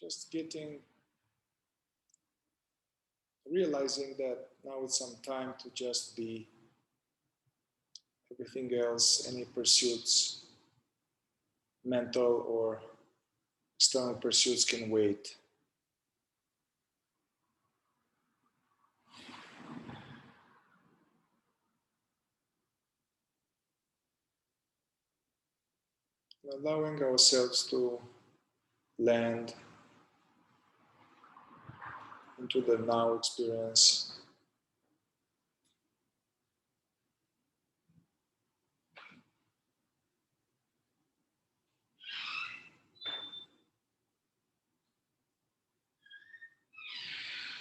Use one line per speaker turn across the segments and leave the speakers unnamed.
just realizing that now it's some time to just be. Everything else, any pursuits, mental or external pursuits, can wait. Allowing ourselves to land into the now experience.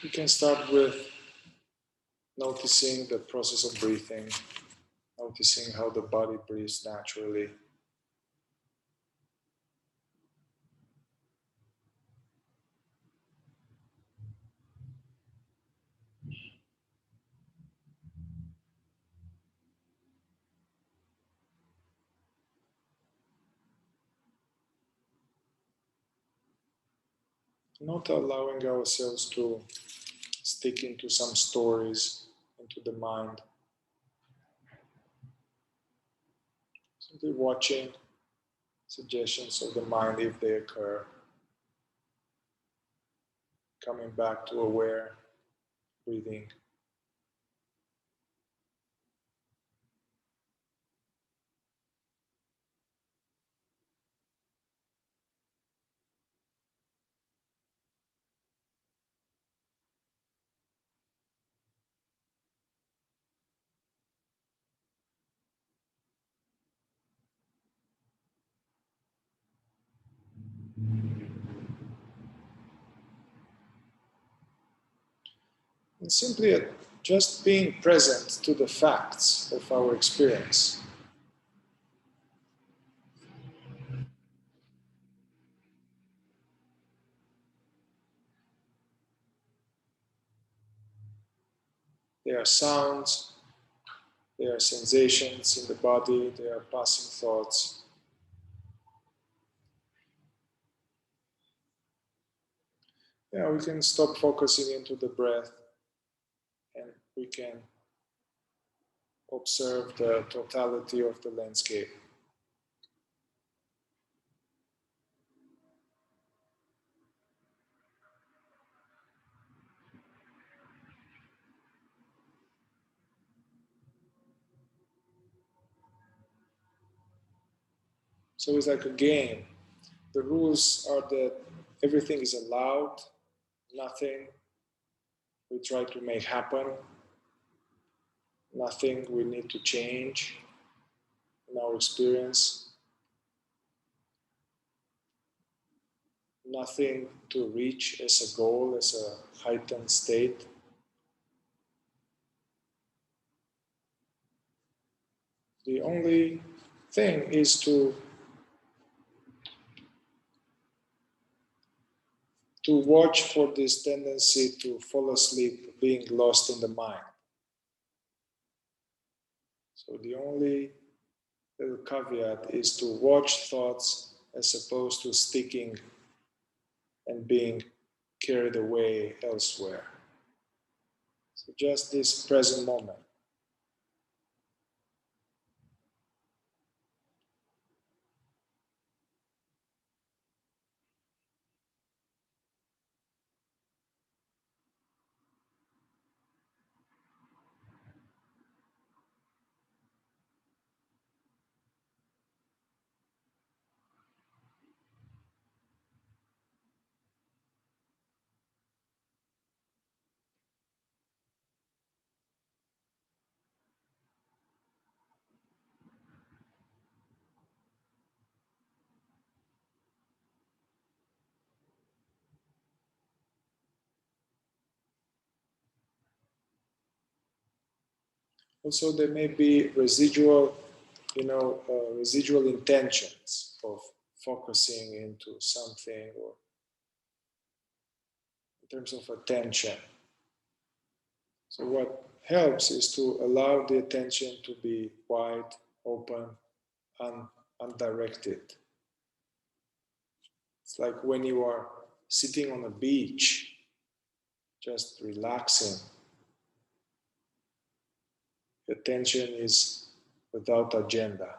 You can start with noticing the process of breathing, noticing how the body breathes naturally. Not allowing ourselves to stick into some stories, into the mind. Simply watching suggestions of the mind if they occur. Coming back to aware breathing. And simply just being present to the facts of our experience. There are sounds, there are sensations in the body, there are passing thoughts. Yeah, we can stop focusing into the breath and we can observe the totality of the landscape. So it's like a game. The rules are that everything is allowed, nothing we try to make happen, nothing we need to change in our experience, nothing to reach as a goal, as a heightened state. The only thing is to watch for this tendency to fall asleep, being lost in the mind. So the only little caveat is to watch thoughts as opposed to sticking and being carried away elsewhere. So just this present moment. Also, there may be residual, residual intentions of focusing into something or in terms of attention. So what helps is to allow the attention to be wide, open, and undirected. It's like when you are sitting on a beach, just relaxing. The attention is without agenda.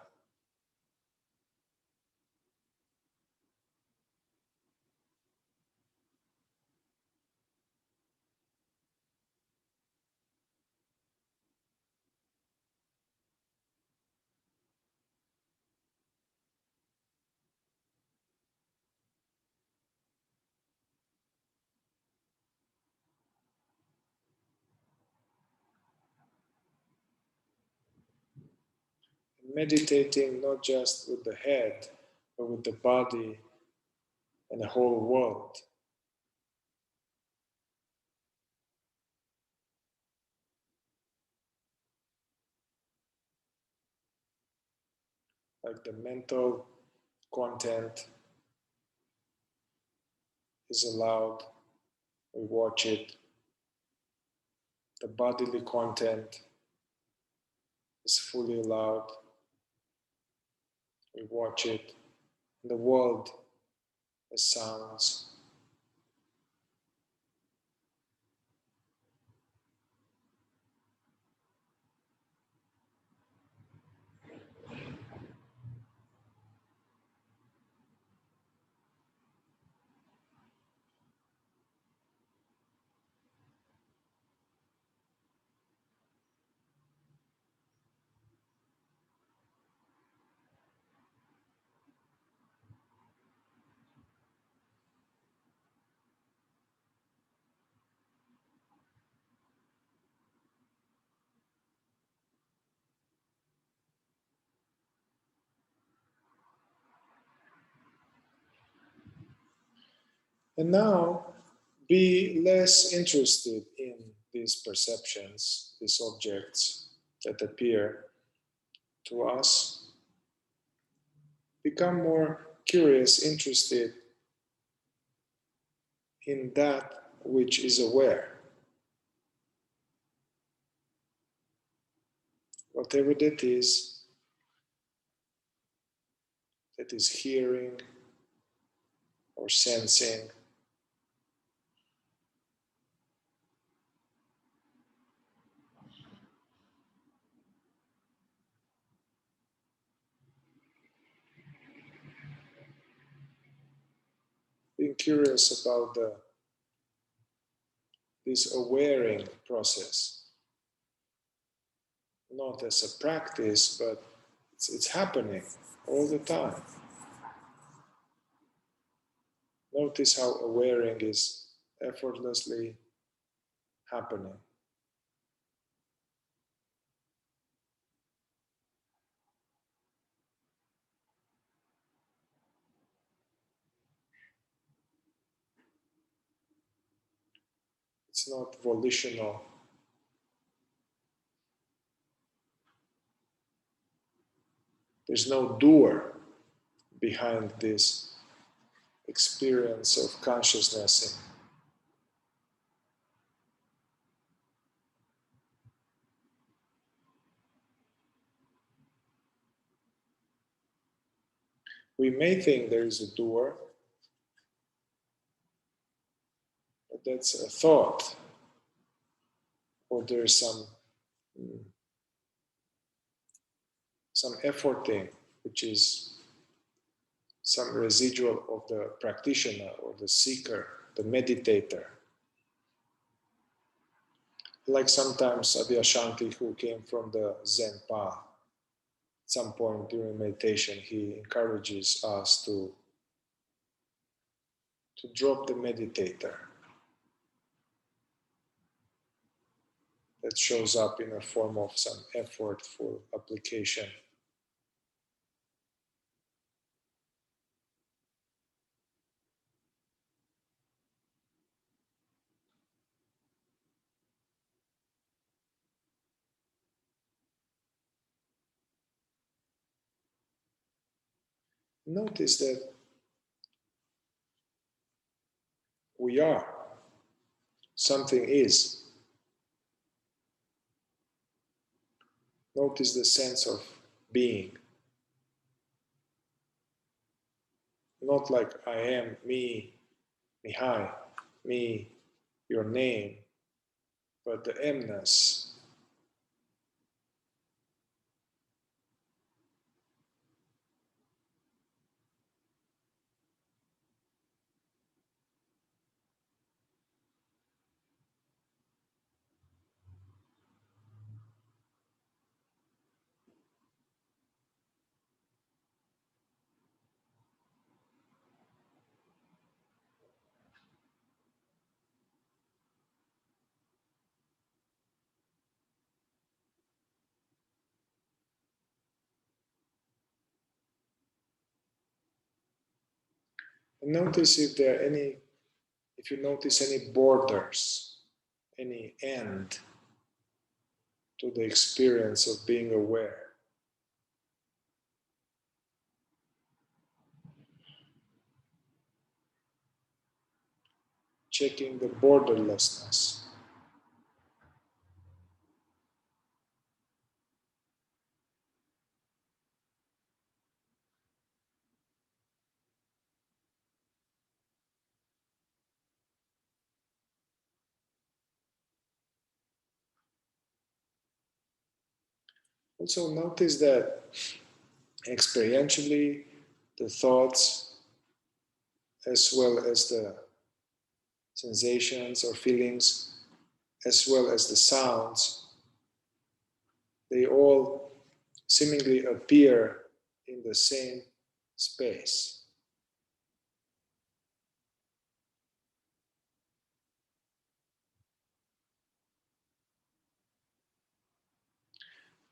Meditating not just with the head, but with the body and the whole world. Like the mental content is allowed, we watch it. The bodily content is fully allowed, we watch it. The world as sounds. And now be less interested in these perceptions, these objects that appear to us. Become more curious, interested in that which is aware. Whatever that is hearing or sensing, being curious about this awareing process, not as a practice, but it's happening all the time. Notice how awareing is effortlessly happening. It's not volitional. There's no doer behind this experience of consciousness. We may think there is a doer, but that's a thought, or there's some efforting, which is some residual of the practitioner or the seeker, the meditator. Like sometimes Adyashanti, who came from the Zen path, at some point during meditation, he encourages us to drop the meditator. That shows up in a form of some effortful application. Notice that we are, something is. Notice the sense of being. Not like I am, me, Mihai, me, your name, but the emness. And notice if there are any, if you notice any borders, any end to the experience of being aware. Checking the borderlessness. Also notice that experientially the thoughts as well as the sensations or feelings as well as the sounds, they all seemingly appear in the same space.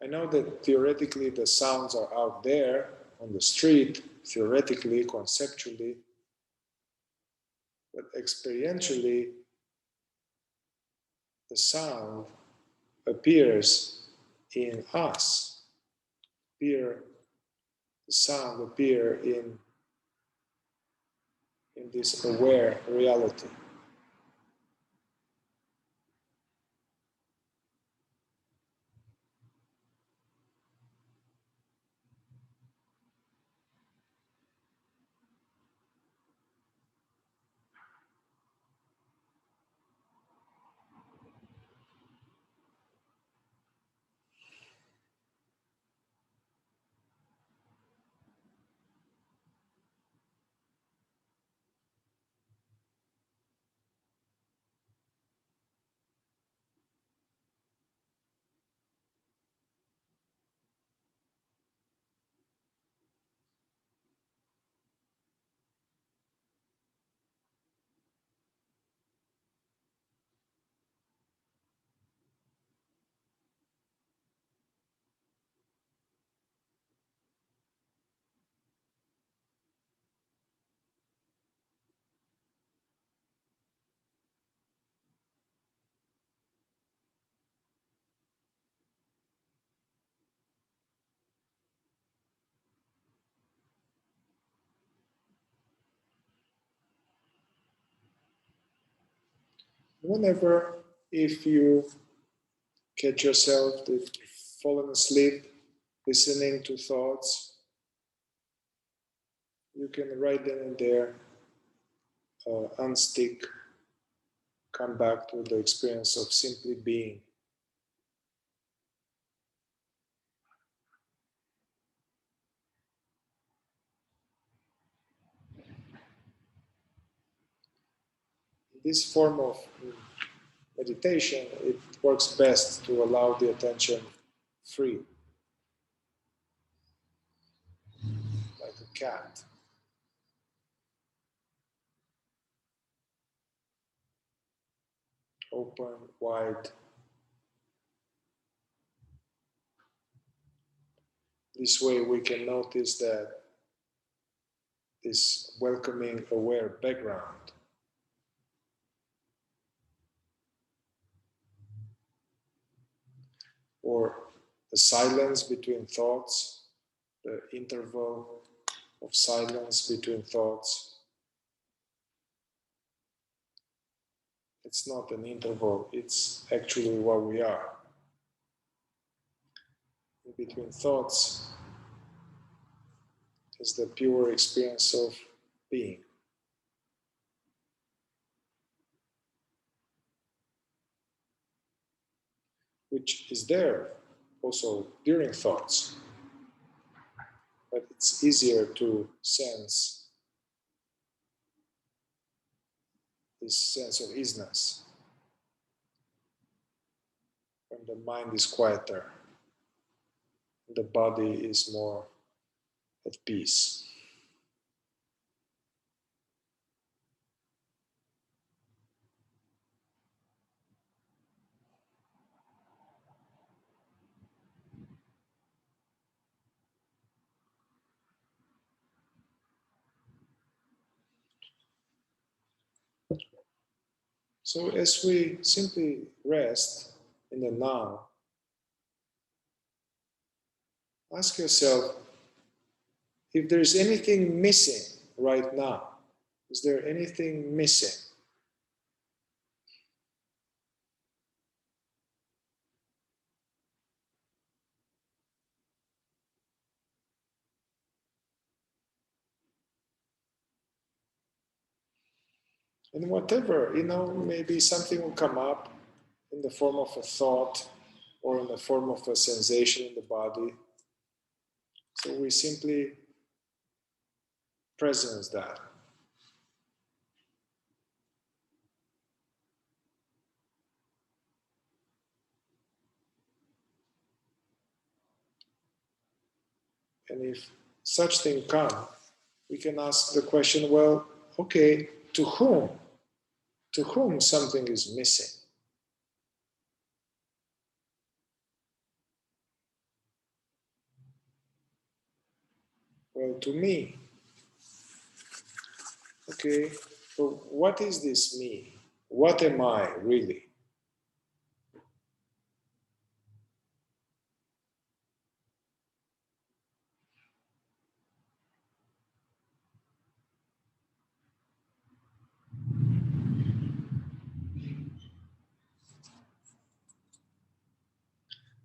I know that theoretically the sounds are out there on the street, theoretically, conceptually, but experientially, the sound appears in us. The sound appear in this aware reality. Whenever, if you catch yourself that you've fallen asleep listening to thoughts, you can right then and there unstick, come back to the experience of simply being. This form of meditation, it works best to allow the attention free, like a cat. Open, wide. This way we can notice that this welcoming, aware background, or the silence between thoughts, the interval of silence between thoughts. It's not an interval, it's actually what we are. In between thoughts is the pure experience of being. which is there also during thoughts, but it's easier to sense this sense of easiness when the mind is quieter, the body is more at peace. So as we simply rest in the now, ask yourself if there's anything missing right now. Is there anything missing? And whatever, maybe something will come up in the form of a thought or in the form of a sensation in the body. So we simply presence that. And if such thing come, we can ask the question, well, okay, to whom? To whom something is missing? Well, to me. Okay, so what is this me? What am I really?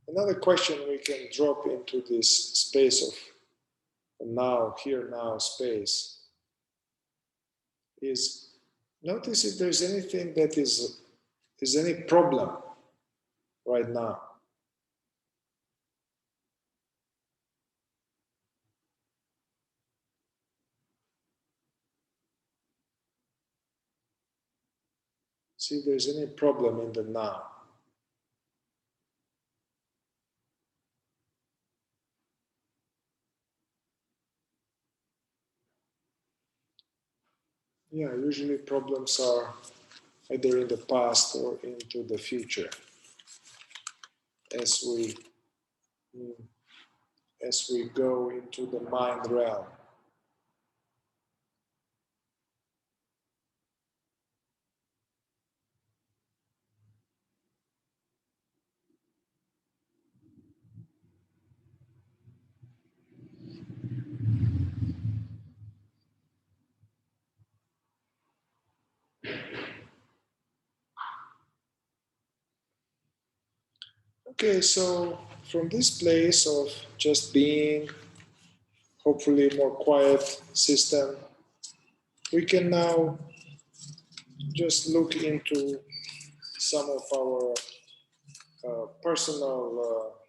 Another question we can drop into this space of now, here, now space is notice if there's anything that is any problem right now. See if there's any problem in the now. Yeah, usually problems are either in the past or into the future as we go into the mind realm. Okay, so from this place of just being, hopefully more quiet system, we can now just look into some of our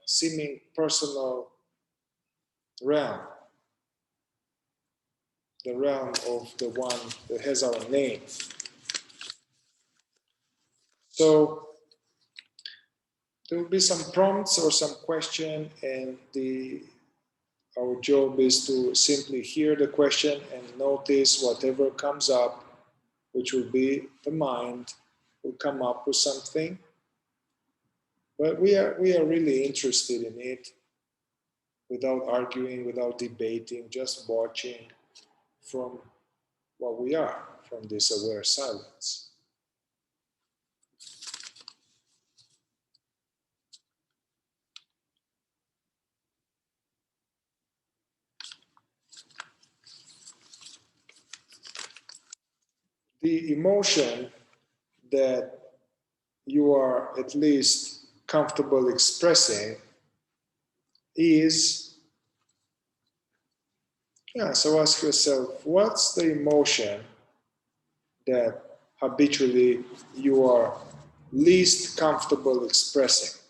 seeming personal realm, the realm of the one that has our name. So there will be some prompts or some question, and our job is to simply hear the question and notice whatever comes up, which will be the mind will come up with something. But we are really interested in it, without arguing, without debating, just watching from what we are, from this aware silence. The emotion that you are at least comfortable expressing is, so ask yourself, what's the emotion that habitually you are least comfortable expressing?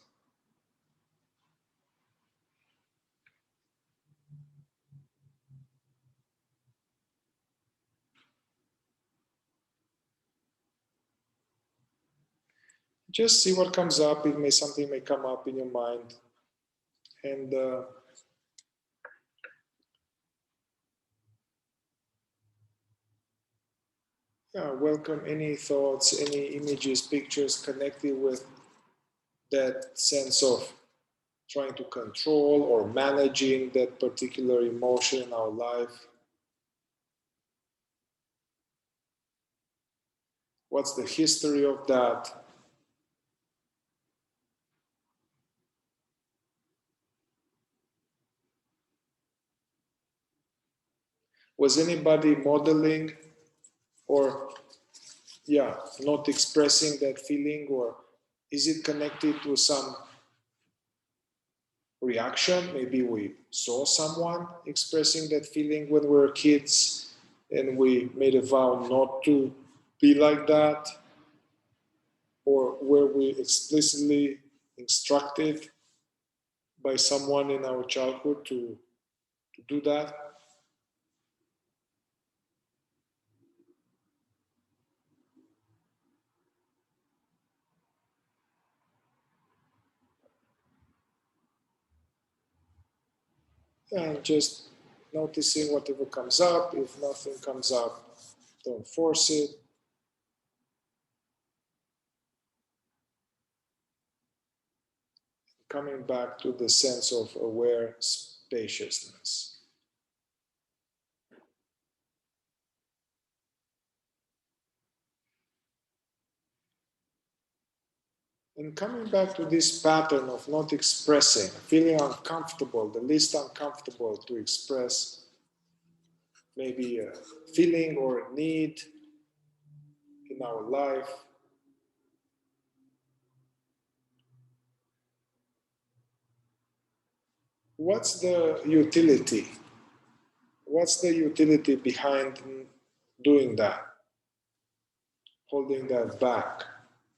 Just see what comes up. Something may come up in your mind, and yeah, welcome any thoughts, any images, pictures connected with that sense of trying to control or managing that particular emotion in our life. What's the history of that? Was anybody modeling or, yeah, not expressing that feeling, or is it connected to some reaction? Maybe we saw someone expressing that feeling when we were kids and we made a vow not to be like that, or were we explicitly instructed by someone in our childhood to do that? And just noticing whatever comes up. If nothing comes up, don't force it. Coming back to the sense of aware spaciousness. And coming back to this pattern of not expressing, feeling uncomfortable, the least uncomfortable to express maybe a feeling or a need in our life. What's the utility? What's the utility behind doing that? Holding that back?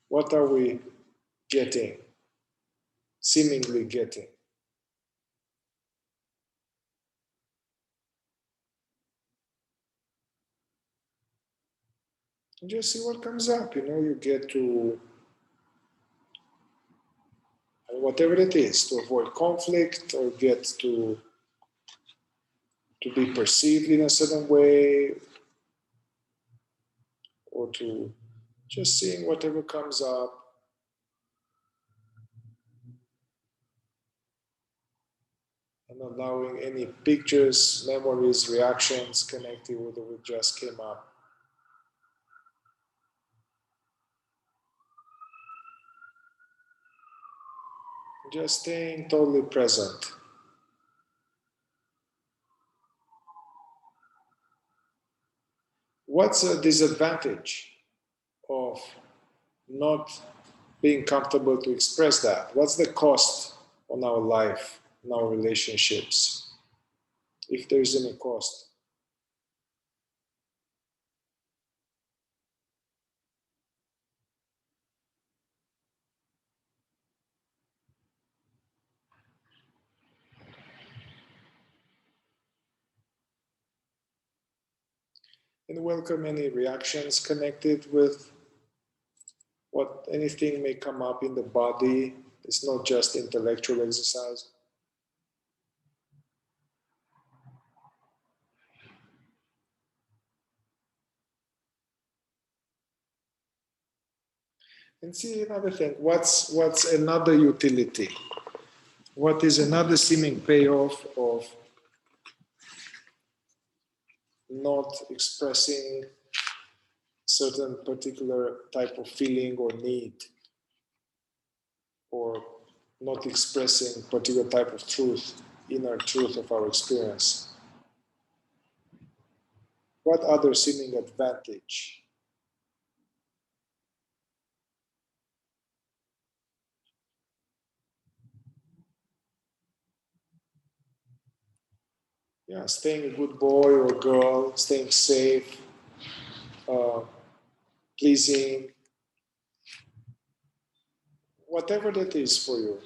What are we getting? Seemingly getting? And just see what comes up. You get to, whatever it is, to avoid conflict or get to be perceived in a certain way, or to just seeing whatever comes up and allowing any pictures, memories, reactions connected with what just came up. Just staying totally present. What's a disadvantage of not being comfortable to express that? What's the cost on our life, on our relationships, if there's any cost? And welcome any reactions connected with what anything may come up in the body. It's not just intellectual exercise. And see another thing. What's another utility? What is another seeming payoff of not expressing certain particular type of feeling or need, or not expressing particular type of truth, inner truth of our experience? What other seeming advantage? Yeah, staying a good boy or girl, staying safe, uh, pleasing, whatever that is for you.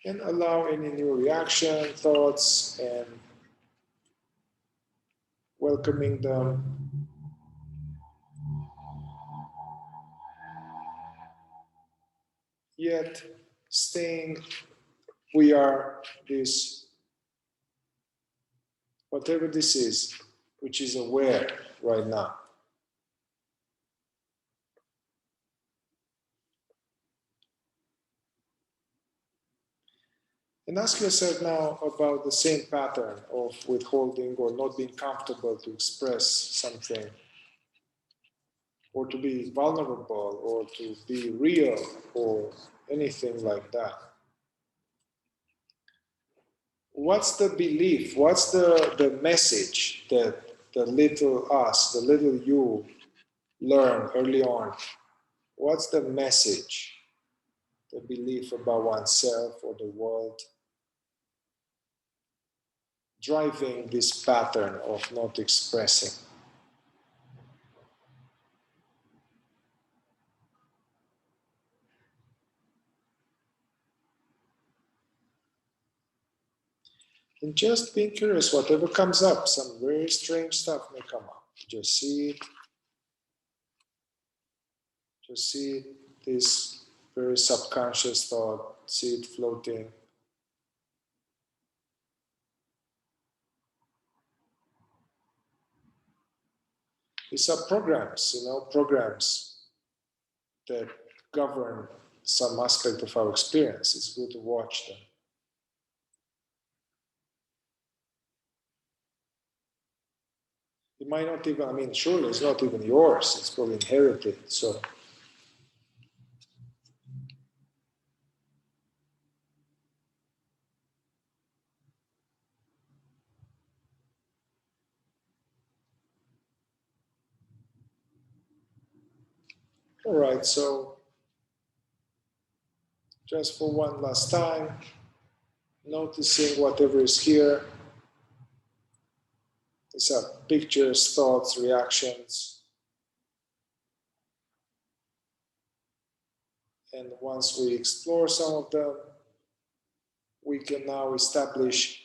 And allow any new reaction, thoughts, and welcoming them. Yet staying, we are this, whatever this is, which is aware right now. And ask yourself now about the same pattern of withholding or not being comfortable to express something, or to be vulnerable, or to be real, or anything like that. What's the belief? What's the message that the little us, the little you learned early on? What's the message? The belief about oneself or the world driving this pattern of not expressing. And just being curious, whatever comes up, some very strange stuff may come up. Just see it. Just see it, this very subconscious thought, see it floating. These are programs, programs that govern some aspect of our experience. It's good to watch them. It might not even, surely it's not even yours, it's probably inherited. So, all right, so just for one last time, noticing whatever is here. These are pictures, thoughts, reactions. And once we explore some of them, we can now establish,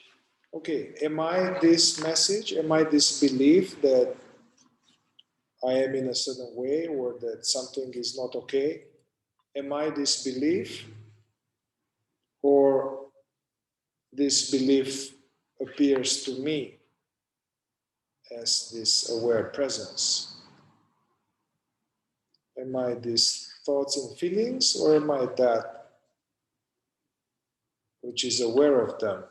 okay, am I this message? Am I this belief that I am in a certain way or that something is not okay? Am I this belief? Or this belief appears to me as this aware presence? Am I these thoughts and feelings, or am I that which is aware of them,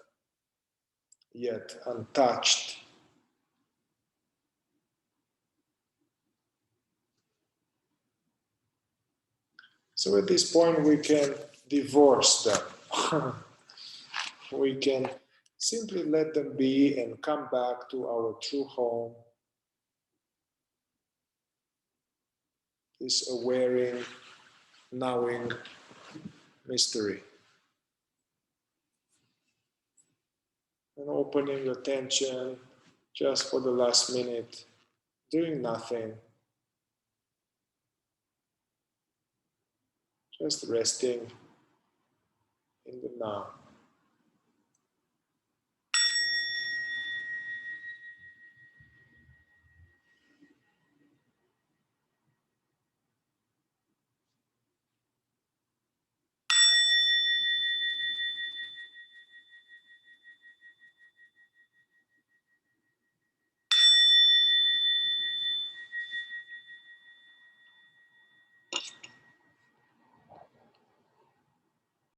yet untouched? So at this point, we can divorce them. We can simply let them be and come back to our true home, this awareing, knowing mystery. And opening attention just for the last minute, doing nothing, just resting in the now.